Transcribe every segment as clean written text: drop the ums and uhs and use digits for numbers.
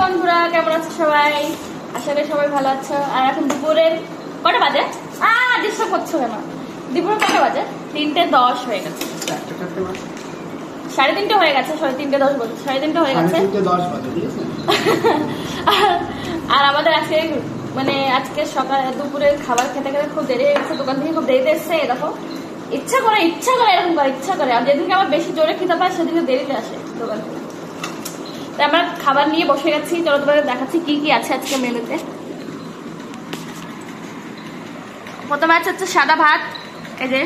বন্ধুরা, কেমন আছো সবাই? আশা করি সবাই ভালো আছো। আর এখন দুপুরের কটা বাজে? ডিস্টার্ব করছো কেন? দুপুরের কটা বাজে? 3:10 হয়ে গেছে। 3:30 হয়ে গেছে। 3:30 বলছি, 3:30 হয়ে গেছে। আর আমাদের আজকে মানে আজকে সকালে দুপুরের খাবার খেতে খেতে খুব দেরি হয়ে গেছে। দোকান থেকে খুব দেরিতে এসছে। দেখো, ইচ্ছা করে এরকম করে ইচ্ছা করে। আর যেদিনকে আমার বেশি জোরে খিদে পায় সেদিনকে দেরিতে আসে দোকান থেকে। তাই আমরা খাবার নিয়ে বসে গেছি। চলো তোমাদের দেখাচ্ছি কি কি আছে আজকে মেনুতে। প্রথমে হচ্ছে সাদা ভাত, এই যে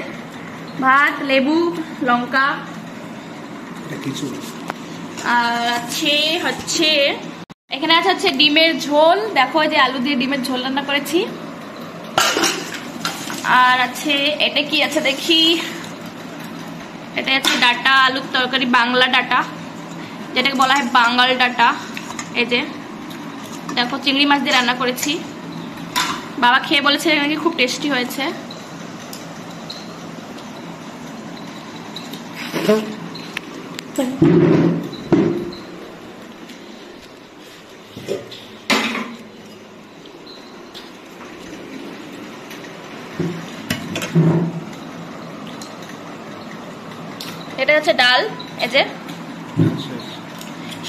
ভাত, লেবু, লঙ্কা, আর আছে হচ্ছে এখানে আছে ডিমের ঝোল। দেখো, যে আলু দিয়ে ডিমের ঝোল রান্না করেছি। আর আছে এটা কি আছে দেখি, এটা আছে ডাটা আলুর তরকারি, বাংলা ডাটা, যেটাকে বলা হয় বাঙাল ডাটা। এই যে দেখো, চিংড়ি মাছ দিয়ে রান্না করেছি। বাবা খেয়ে বলেছে নাকি খুব টেস্টি হয়েছে। এটা হচ্ছে ডাল, এই যে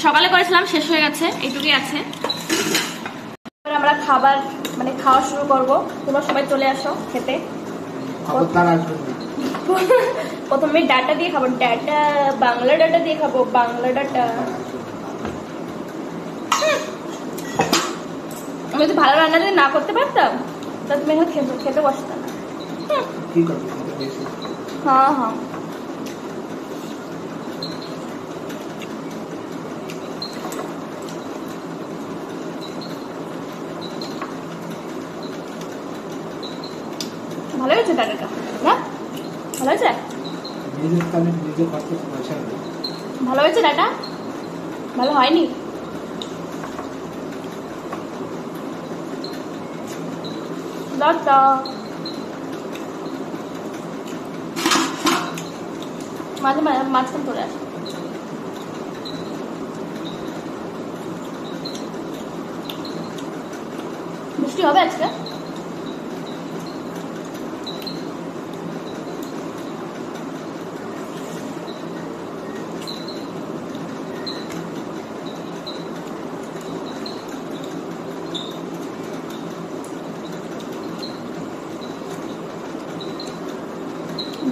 সকালে করেছিলাম, শেষ হয়ে গেছে, এইটুকুই আছে। আমরা খাবার মানে খাওয়া শুরু করব। তোমরা সবাই চলে আসো খেতে। প্রথমে ডাটা দিয়ে খাবো, ডাটা বাংলা ডাটা দিয়ে খাবো, বাংলা ডাটা। আমি যদি ভালো রান্না যদি না করতে পারতাম তা তুমি খেতে বসতাম না। হ্যাঁ হ্যাঁ, ভালো হয়েছে ডাটাটা না? ভালো হয়েছে, ভালো হয়েছে ডাটা? ভালো হয়নি? ডাটা মাঝে মাঝখান চলে আসে। বৃষ্টি হবে আজকে?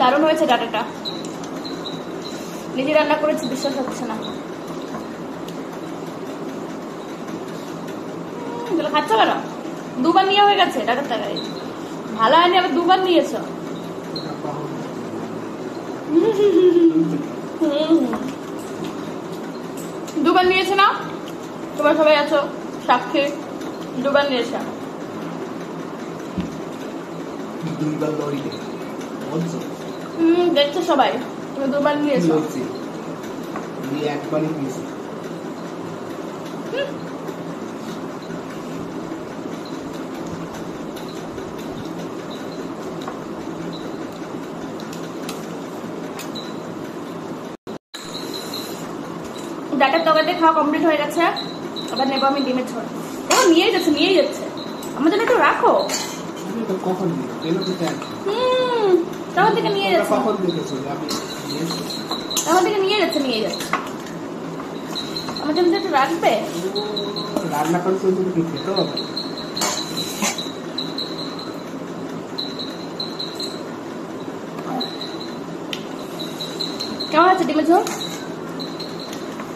দারুণ হয়েছে ডাটাটা, নিজে রান্না করেছি, বিশ্বাস হচ্ছে না। খাচ্ছ কেন? দুবার নিয়ে হয়ে গেছে ডাটার তরকারি। ভালো হয়নি, আবার দুবার নিয়েছ। দুবার নিয়েছে না? তোমরা সবাই আছো সাক্ষী, দুবার নিয়েছে। দেখছো সবাই, তুমি দুবার নিয়েছো। একবারই নিয়েছি। ডাটার তরকারি খাওয়া কমপ্লিট হয়ে গেছে। আবার নেবো আমি ডিমের ঝোল। দেখো, নিয়েই যাচ্ছে। আমার জন্য একটু রাখো। তখন থেকে নিয়ে যাচ্ছে, আমার জন্য একটু রাখবে। রান্না করতে খেতে হবে। কেমন আছে ডিমের ঝোল?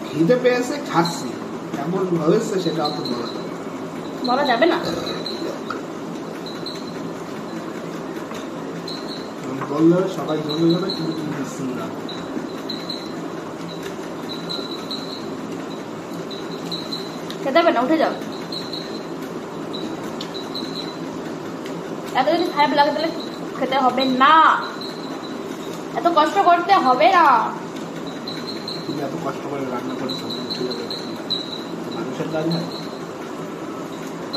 খিদে পেয়েছে, খাচ্ছি। কেমন হয়েছে সেটা অত বলা যাবে না। বললে সবাই জমে যাবে, কিন্তু তুমি দিচ্ছি না। খেতে হবে না, উঠে যাও। এত যদি খারাপ লাগে তাহলে খেতে হবে না, এত কষ্ট করতে হবে না। তুমি এত কষ্ট করে রান্না করছো, মানুষের কাজ হয়।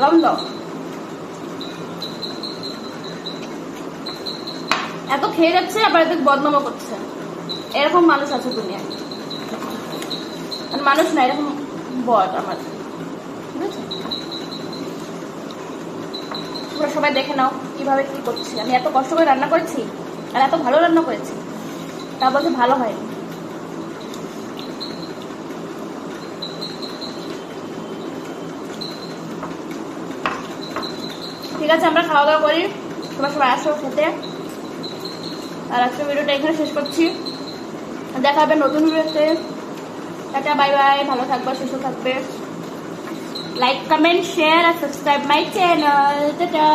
লবণ দাও। এত খেয়ে যাচ্ছে, আবার এত বদনামও করছে। এরকম মানুষ আছে দুনিয়ায়। মানুষ না, এরকম বট আমার। ঠিক আছে, তোমরা সবাই দেখে নাও কিভাবে কি করছি। আমি এত কষ্ট করে রান্না করেছি আর এত ভালো রান্না করেছি, তা বলতে ভালো হয়নি। ঠিক আছে, আমরা খাওয়া দাওয়া করি, তোমরা সবাই আসো খেতে। আর আজকে ভিডিওটা এখানে শেষ করছি, দেখা হবে নতুন ভিডিওতে। টাটা, বাই বাই, ভালো থাকবে, সুস্থ থাকবে। লাইক, কমেন্ট, শেয়ার আর সাবস্ক্রাইব মাই চ্যানেল। টাটা।